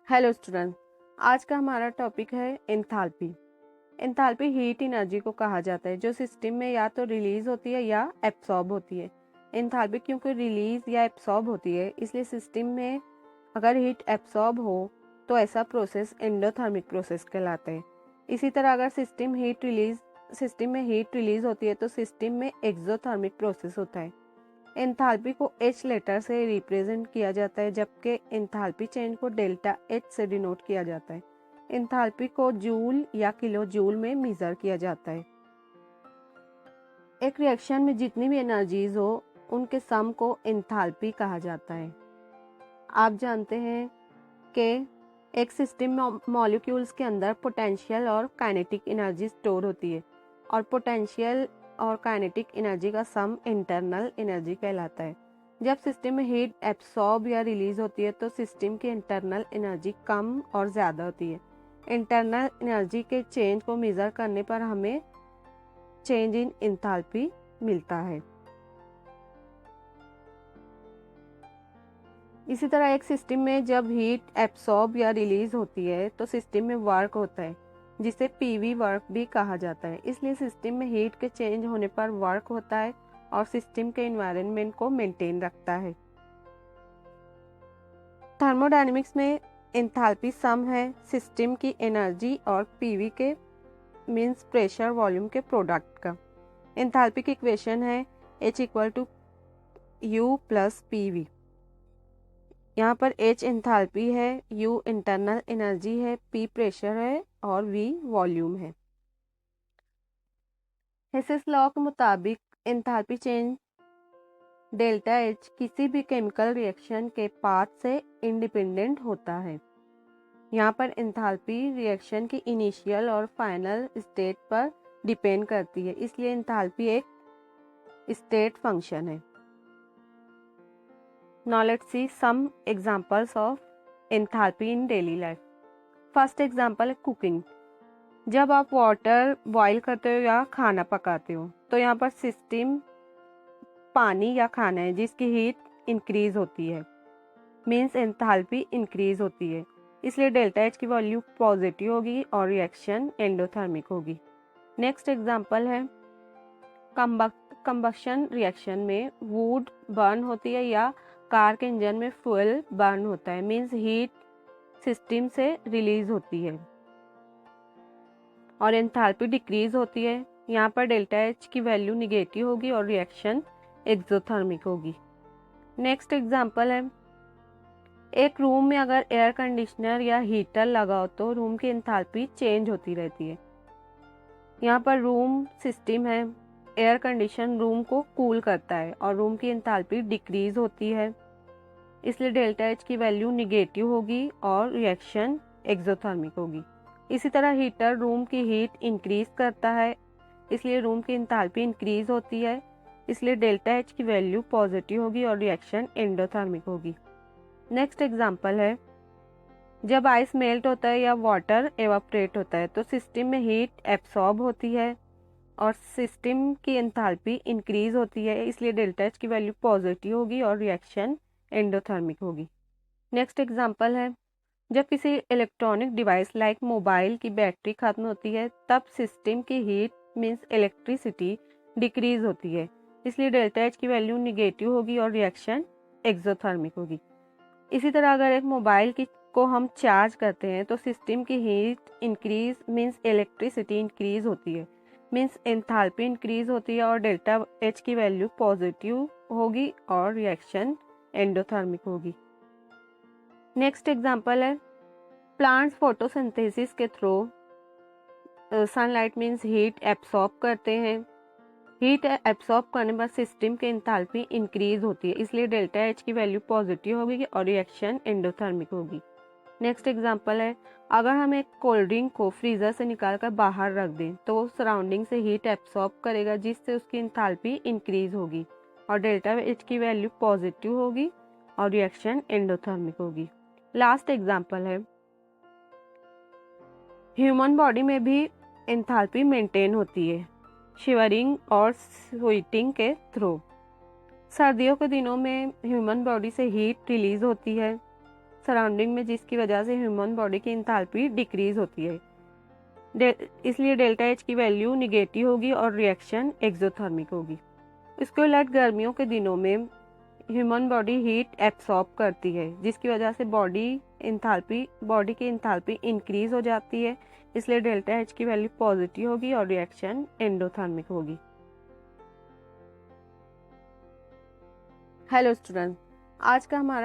Hello student, आज का हमारा टॉपिक है एंथैल्पी। एंथैल्पी हीट एनर्जी को कहा जाता है जो सिस्टम में या तो रिलीज होती है या एब्सॉर्ब होती है। एंथैल्पी क्योंकि रिलीज या एब्सॉर्ब होती है, इसलिए सिस्टम में अगर हीट एब्सॉर्ब हो तो ऐसा प्रोसेस एंडोथर्मिक प्रोसेस कहलाता है। इसी तरह अगर सिस्टम में हीट रिलीज होती है तो सिस्टम में एक्सोथर्मिक प्रोसेस होता है। एंथैल्पी को H लेटर से रिप्रेजेंट किया जाता है, जबकि एंथैल्पी चेंज को डेल्टा H से डिनोट किया जाता है। एंथैल्पी को जूल या किलो जूल में मेजर किया जाता है। एक रिएक्शन में जितनी भी एनर्जीज हो उनके सम को एंथैल्पी कहा जाता है। आप जानते हैं कि एक सिस्टम में मॉलिक्यूल्स के अंदर पोटेंशियल और काइनेटिक एनर्जी स्टोर होती है और पोटेंशियल और काइनेटिक एनर्जी का सम इंटरनल एनर्जी कहलाता है। जब सिस्टम में हीट एब्सॉर्ब या रिलीज होती है तो सिस्टम की इंटरनल एनर्जी कम और ज़्यादा होती है। इंटरनल एनर्जी के चेंज को मेज़र करने पर हमें चेंज इन एंथैल्पी मिलता है। इसी तरह एक सिस्टम में जब हीट एब्सॉर्ब या रिलीज होती है तो सिस्टम में वर्क होता है जिसे पीवी वर्क भी कहा जाता है। इसलिए सिस्टम में हीट के चेंज होने पर वर्क होता है और सिस्टम के एनवायरनमेंट को मेंटेन रखता है। थर्मोडायनेमिक्स में एंथैल्पी सम है सिस्टम की एनर्जी और पीवी के मींस प्रेशर वॉल्यूम के प्रोडक्ट का। एंथैल्पी की इक्वेशन है H equal to U plus PV. यहाँ पर H एंथैल्पी है, U इंटरनल एनर्जी है, P प्रेशर है और V वॉल्यूम है। हेसेस लॉ के मुताबिक एंथैल्पी चेंज डेल्टा H किसी भी केमिकल रिएक्शन के पाथ से इंडिपेंडेंट होता है। यहाँ पर एंथैल्पी रिएक्शन की इनिशियल और फाइनल स्टेट पर डिपेंड करती है, इसलिए एंथैल्पी एक स्टेट फंक्शन है। Now let's see some examples of enthalpy in daily life. First example है कुकिंग। जब आप वाटर बॉईल करते हो या खाना पकाते हो तो यहाँ पर सिस्टम पानी या खाना है जिसकी हीट इंक्रीज होती है, मीन्स एंथैल्पी इंक्रीज होती है, इसलिए डेल्टा H की वैल्यू पॉजिटिव होगी और रिएक्शन एंडोथर्मिक होगी। नेक्स्ट एग्जाम्पल है कंबक्शन रिएक्शन में वुड बर्न होती है या कार के इंजन में फ्यूल बर्न होता है, मीन्स हीट सिस्टम से रिलीज होती है और एंथैल्पी डिक्रीज होती है। यहाँ पर डेल्टा H की वैल्यू निगेटिव होगी और रिएक्शन एक्सोथर्मिक होगी। नेक्स्ट एग्जांपल है एक रूम में अगर एयर कंडीशनर या हीटर लगा हो तो रूम की एंथैल्पी चेंज होती रहती है। यहाँ पर रूम सिस्टम है, एयर कंडीशन रूम को कूल करता है और रूम की एंथैल्पी डिक्रीज होती है, इसलिए डेल्टा H की वैल्यू निगेटिव होगी और रिएक्शन एक्सोथर्मिक होगी। इसी तरह हीटर रूम की हीट इंक्रीज करता है, इसलिए रूम की एंथैल्पी इंक्रीज होती है, इसलिए डेल्टा H की वैल्यू पॉजिटिव होगी और रिएक्शन एंडोथर्मिक होगी। नेक्स्ट एग्जांपल है जब आइस मेल्ट होता है या वाटर एवापोरेट होता है तो सिस्टम में हीट एब्सॉर्ब होती है और सिस्टम की एंथैल्पी इंक्रीज होती है, इसलिए डेल्टा H की वैल्यू पॉजिटिव होगी और रिएक्शन एंडोथर्मिक होगी। नेक्स्ट एग्जांपल है जब किसी इलेक्ट्रॉनिक डिवाइस लाइक मोबाइल की बैटरी खत्म होती है तब सिस्टम की हीट मींस इलेक्ट्रिसिटी डिक्रीज होती है, इसलिए डेल्टा H की वैल्यू निगेटिव होगी और रिएक्शन एक्सोथर्मिक होगी। इसी तरह अगर एक मोबाइल को हम चार्ज करते हैं तो सिस्टम की heat increase means electricity increase होती है, मींस एंथैल्पी इंक्रीज होती है और डेल्टा H की वैल्यू पॉजिटिव होगी और रिएक्शन एंडोथर्मिक होगी। नेक्स्ट एग्जांपल है प्लांट्स फोटोसिंथेसिस के through sunlight means heat absorb करते हैं। हीट एब्सॉर्ब करने पर सिस्टम की एंथैल्पी इंक्रीज होती है, इसलिए डेल्टा H की वैल्यू पॉजिटिव होगी और रिएक्शन एंडोथर्मिक होगी। नेक्स्ट एग्जांपल है अगर हम एक कोल्ड ड्रिंक को फ्रीजर से निकाल कर बाहर रख दें तो वो सराउंडिंग से हीट एब्सॉर्ब करेगा जिससे उसकी एंथैल्पी इंक्रीज होगी और डेल्टा H की वैल्यू पॉजिटिव होगी और रिएक्शन एंडोथर्मिक होगी। लास्ट एग्जांपल है ह्यूमन बॉडी में भी एंथैल्पी मेंटेन होती है शिवरिंग और स्वेटिंग के थ्रू। सर्दियों के दिनों में ह्यूमन बॉडी से हीट रिलीज होती है, सराउंडिंग में, जिसकी वजह से ह्यूमन बॉडी की इंथैल्पी डिक्रीज होती है। इसलिए डेल्टा एच की वैल्यू निगेटिव होगी और रिएक्शन एक्सोथर्मिक होगी। इसके उलट गर्मियों के दिनों में ह्यूमन बॉडी हीट एब्सॉर्ब करती है, जिसकी वजह से बॉडी की इंथैल्पी इंक्रीज हो जाती है। इसलिए डेल्टा एच की वैल्यू पॉजिटिव होगी और रिएक्शन एंडोथर्मिक होगी। हेलो स्टूडेंट, आज का हमारा